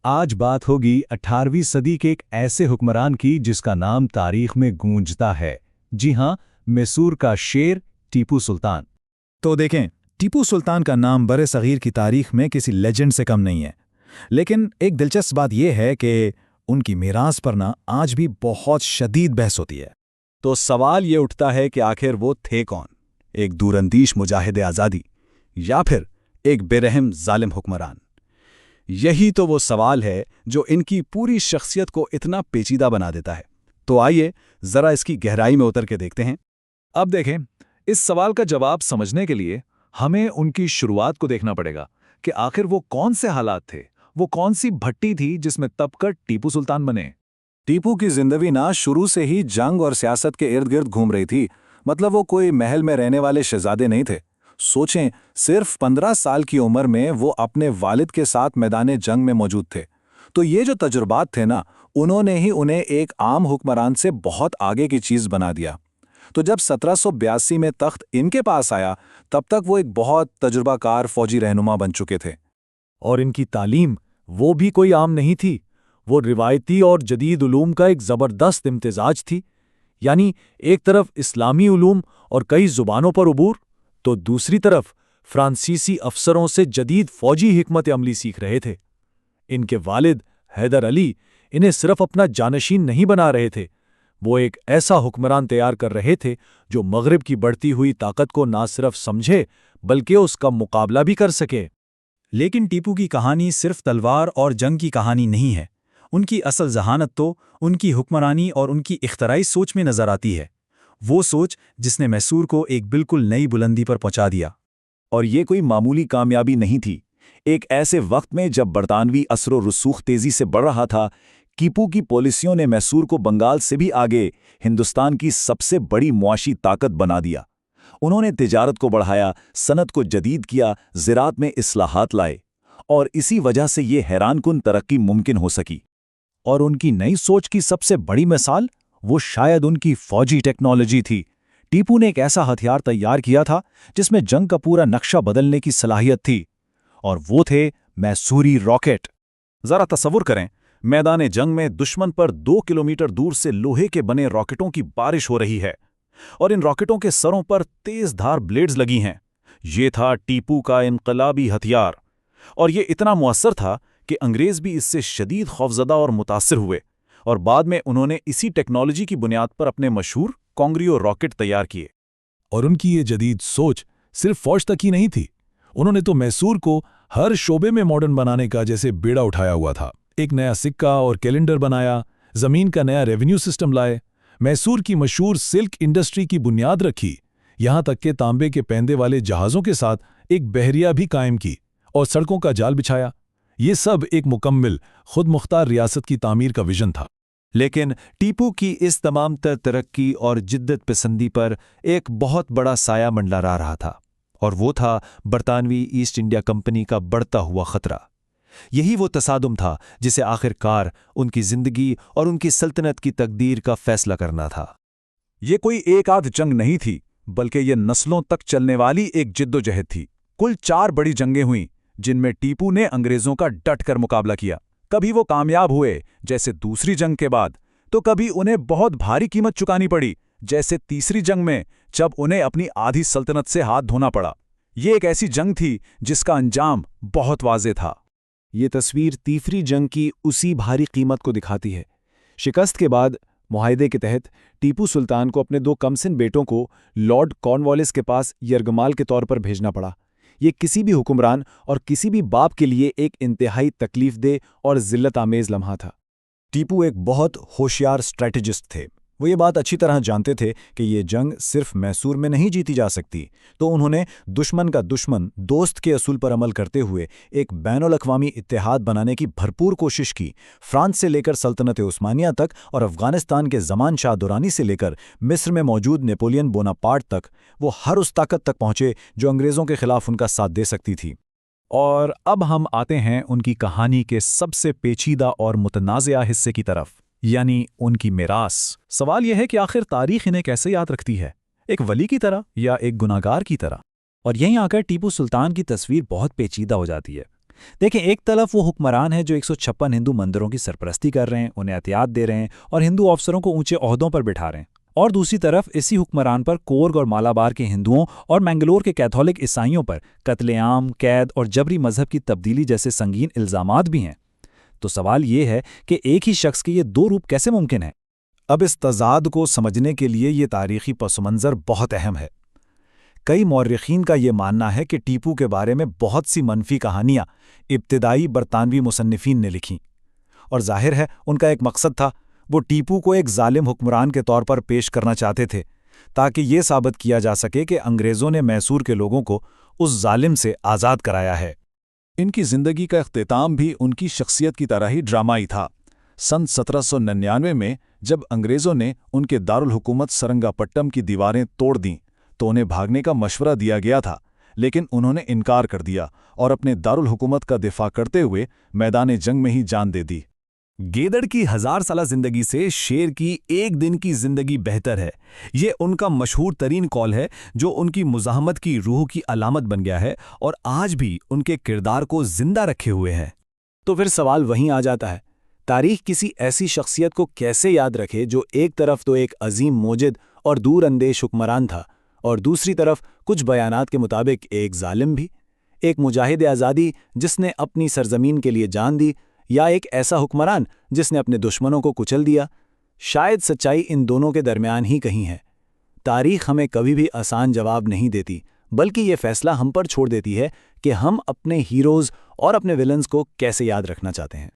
آج بات ہوگی 18ویں صدی کے ایک ایسے حکمران کی جس کا نام تاریخ میں گونجتا ہے۔ جی ہاں، میسور کا شیر ٹیپو سلطان۔ تو دیکھیں، ٹیپو سلطان کا نام برِ صغیر کی تاریخ میں کسی لیجنڈ سے کم نہیں ہے، لیکن ایک دلچسپ بات یہ ہے کہ ان کی میراث پر آج بھی بہت شدید بحث ہوتی ہے۔ تو سوال یہ اٹھتا ہے کہ آخر وہ تھے کون؟ ایک دوراندیش مجاہد آزادی یا پھر ایک بے رحم ظالم حکمران؟ یہی تو وہ سوال ہے جو ان کی پوری شخصیت کو اتنا پیچیدہ بنا دیتا ہے۔ تو آئیے ذرا اس کی گہرائی میں اتر کے دیکھتے ہیں۔ اب دیکھیں، اس سوال کا جواب سمجھنے کے لیے ہمیں ان کی شروعات کو دیکھنا پڑے گا کہ آخر وہ کون سے حالات تھے، وہ کون سی بھٹی تھی جس میں تپ کر ٹیپو سلطان بنے۔ ٹیپو کی زندگی شروع سے ہی جنگ اور سیاست کے ارد گرد گھوم رہی تھی۔ مطلب وہ کوئی محل میں رہنے والے شہزادے نہیں تھے۔ سوچیں، صرف 15 سال کی عمر میں وہ اپنے والد کے ساتھ میدان جنگ میں موجود تھے۔ تو یہ جو تجربات تھے انہوں نے ہی انہیں ایک عام حکمران سے بہت آگے کی چیز بنا دیا۔ تو جب 1782 میں تخت ان کے پاس آیا، تب تک وہ ایک بہت تجربہ کار فوجی رہنما بن چکے تھے۔ اور ان کی تعلیم وہ بھی کوئی عام نہیں تھی، وہ روایتی اور جدید علوم کا ایک زبردست امتزاج تھی۔ یعنی ایک طرف اسلامی علوم اور کئی زبانوں پر عبور، تو دوسری طرف فرانسیسی افسروں سے جدید فوجی حکمت عملی سیکھ رہے تھے۔ ان کے والد حیدر علی انہیں صرف اپنا جانشین نہیں بنا رہے تھے، وہ ایک ایسا حکمران تیار کر رہے تھے جو مغرب کی بڑھتی ہوئی طاقت کو نہ صرف سمجھے بلکہ اس کا مقابلہ بھی کر سکے۔ لیکن ٹیپو کی کہانی صرف تلوار اور جنگ کی کہانی نہیں ہے۔ ان کی اصل ذہانت تو ان کی حکمرانی اور ان کی اختراعی سوچ میں نظر آتی ہے، وہ سوچ جس نے میسور کو ایک بالکل نئی بلندی پر پہنچا دیا۔ اور یہ کوئی معمولی کامیابی نہیں تھی۔ ایک ایسے وقت میں جب برطانوی اثر و رسوخ تیزی سے بڑھ رہا تھا، ٹیپو کی پالیسیوں نے میسور کو بنگال سے بھی آگے ہندوستان کی سب سے بڑی معاشی طاقت بنا دیا۔ انہوں نے تجارت کو بڑھایا، صنعت کو جدید کیا، زراعت میں اصلاحات لائے، اور اسی وجہ سے یہ حیران کن ترقی ممکن ہو سکی۔ اور ان کی نئی سوچ کی سب سے بڑی مثال وہ شاید ان کی فوجی ٹیکنالوجی تھی۔ ٹیپو نے ایک ایسا ہتھیار تیار کیا تھا جس میں جنگ کا پورا نقشہ بدلنے کی صلاحیت تھی، اور وہ تھے میسوری راکٹ۔ ذرا تصور کریں، میدان جنگ میں دشمن پر 2 کلومیٹر دور سے لوہے کے بنے راکٹوں کی بارش ہو رہی ہے، اور ان راکٹوں کے سروں پر تیز دھار بلیڈز لگی ہیں۔ یہ تھا ٹیپو کا انقلابی ہتھیار، اور یہ اتنا مؤثر تھا کہ انگریز بھی اس سے شدید خوفزدہ اور متاثر ہوئے، اور بعد میں انہوں نے اسی ٹیکنالوجی کی بنیاد پر اپنے مشہور کانگریو راکٹ تیار کیے۔ اور ان کی یہ جدید سوچ صرف فوج تک ہی نہیں تھی، انہوں نے تو میسور کو ہر شعبے میں ماڈرن بنانے کا جیسے بیڑا اٹھایا ہوا تھا۔ ایک نیا سکہ اور کیلنڈر بنایا، زمین کا نیا ریونیو سسٹم لائے، میسور کی مشہور سلک انڈسٹری کی بنیاد رکھی، یہاں تک کہ تانبے کے پیندے والے جہازوں کے ساتھ ایک بحریہ بھی قائم کی اور سڑکوں کا جال بچھایا۔ یہ سب ایک مکمل خود مختار ریاست کی تعمیر کا ویژن تھا۔ لیکن ٹیپو کی اس تمام ترقی اور جدت پسندی پر ایک بہت بڑا سایہ منڈلا رہا تھا، اور وہ تھا برطانوی ایسٹ انڈیا کمپنی کا بڑھتا ہوا خطرہ۔ یہی وہ تصادم تھا جسے آخر کار ان کی زندگی اور ان کی سلطنت کی تقدیر کا فیصلہ کرنا تھا۔ یہ کوئی ایک آدھ جنگ نہیں تھی، بلکہ یہ نسلوں تک چلنے والی ایک جد و جہد تھی۔ کل 4 بڑی جنگیں ہوئیں جن میں ٹیپو نے انگریزوں کا ڈٹ کر مقابلہ کیا۔ کبھی وہ کامیاب ہوئے، جیسے دوسری جنگ کے بعد، تو کبھی انہیں بہت بھاری قیمت چکانی پڑی، جیسے تیسری جنگ میں جب انہیں اپنی آدھی سلطنت سے ہاتھ دھونا پڑا۔ یہ ایک ایسی جنگ تھی جس کا انجام بہت واضح تھا۔ یہ تصویر تیسری جنگ کی اسی بھاری قیمت کو دکھاتی ہے۔ شکست کے بعد معاہدے کے تحت ٹیپو سلطان کو اپنے 2 کمسن بیٹوں کو لارڈ کارنوالیس کے پاس یرغمال کے طور پر بھیجنا پڑا۔ یہ کسی بھی حکمران اور کسی بھی باپ کے لیے ایک انتہائی تکلیف دہ اور ذلت آمیز لمحہ تھا۔ ٹیپو ایک بہت ہوشیار اسٹریٹجسٹ تھے۔ وہ یہ بات اچھی طرح جانتے تھے کہ یہ جنگ صرف میسور میں نہیں جیتی جا سکتی، تو انہوں نے دشمن کا دشمن دوست کے اصول پر عمل کرتے ہوئے ایک بین الاقوامی اتحاد بنانے کی بھرپور کوشش کی۔ فرانس سے لے کر سلطنت عثمانیہ تک اور افغانستان کے زمان شاہ درانی سے لے کر مصر میں موجود نیپولین بوناپارٹ تک، وہ ہر اس طاقت تک پہنچے جو انگریزوں کے خلاف ان کا ساتھ دے سکتی تھی۔ اور اب ہم آتے ہیں ان کی کہانی کے سب سے پیچیدہ اور متنازعہ حصے کی طرف، یعنی ان کی میراث۔ سوال یہ ہے کہ آخر تاریخ انہیں کیسے یاد رکھتی ہے، ایک ولی کی طرح یا ایک گناہگار کی طرح؟ اور یہیں آ کر ٹیپو سلطان کی تصویر بہت پیچیدہ ہو جاتی ہے۔ دیکھیں، ایک طرف وہ حکمران ہے جو 156 ہندو مندروں کی سرپرستی کر رہے ہیں، انہیں احتیاط دے رہے ہیں اور ہندو افسروں کو اونچے عہدوں پر بٹھا رہے ہیں، اور دوسری طرف اسی حکمران پر کورگ اور مالابار کے ہندوؤں اور مینگلور کے کیتھولک عیسائیوں پر قتل عام، قید اور جبری مذہب کی تبدیلی جیسے سنگین الزامات بھی ہیں۔ تو سوال یہ ہے کہ ایک ہی شخص کے یہ دو روپ کیسے ممکن ہیں؟ اب اس تضاد کو سمجھنے کے لیے یہ تاریخی پس منظر بہت اہم ہے۔ کئی مورخین کا یہ ماننا ہے کہ ٹیپو کے بارے میں بہت سی منفی کہانیاں ابتدائی برطانوی مصنفین نے لکھیں، اور ظاہر ہے ان کا ایک مقصد تھا، وہ ٹیپو کو ایک ظالم حکمران کے طور پر پیش کرنا چاہتے تھے تاکہ یہ ثابت کیا جا سکے کہ انگریزوں نے میسور کے لوگوں کو اس ظالم سے آزاد کرایا ہے۔ ان کی زندگی کا اختتام بھی ان کی شخصیت کی طرح ہی ڈرامائی تھا۔ سن 1799 میں جب انگریزوں نے ان کے دارالحکومت سرنگا پٹم کی دیواریں توڑ دیں تو انہیں بھاگنے کا مشورہ دیا گیا تھا، لیکن انہوں نے انکار کر دیا اور اپنے دارالحکومت کا دفاع کرتے ہوئے میدان جنگ میں ہی جان دے دی۔ گیدڑ کی 1000 سالہ زندگی سے شیر کی ایک دن کی زندگی بہتر ہے، یہ ان کا مشہور ترین قول ہے جو ان کی مزاحمت کی روح کی علامت بن گیا ہے اور آج بھی ان کے کردار کو زندہ رکھے ہوئے ہے۔ تو پھر سوال وہیں آ جاتا ہے، تاریخ کسی ایسی شخصیت کو کیسے یاد رکھے جو ایک طرف تو ایک عظیم موجد اور دور اندیش حکمران تھا اور دوسری طرف کچھ بیانات کے مطابق ایک ظالم بھی، ایک مجاہد آزادی جس نے اپنی سرزمین کے لیے جان دی، یا ایک ایسا حکمران جس نے اپنے دشمنوں کو کچل دیا؟ شاید سچائی ان دونوں کے درمیان ہی کہیں ہے۔ تاریخ ہمیں کبھی بھی آسان جواب نہیں دیتی، بلکہ یہ فیصلہ ہم پر چھوڑ دیتی ہے کہ ہم اپنے ہیروز اور اپنے ویلنز کو کیسے یاد رکھنا چاہتے ہیں۔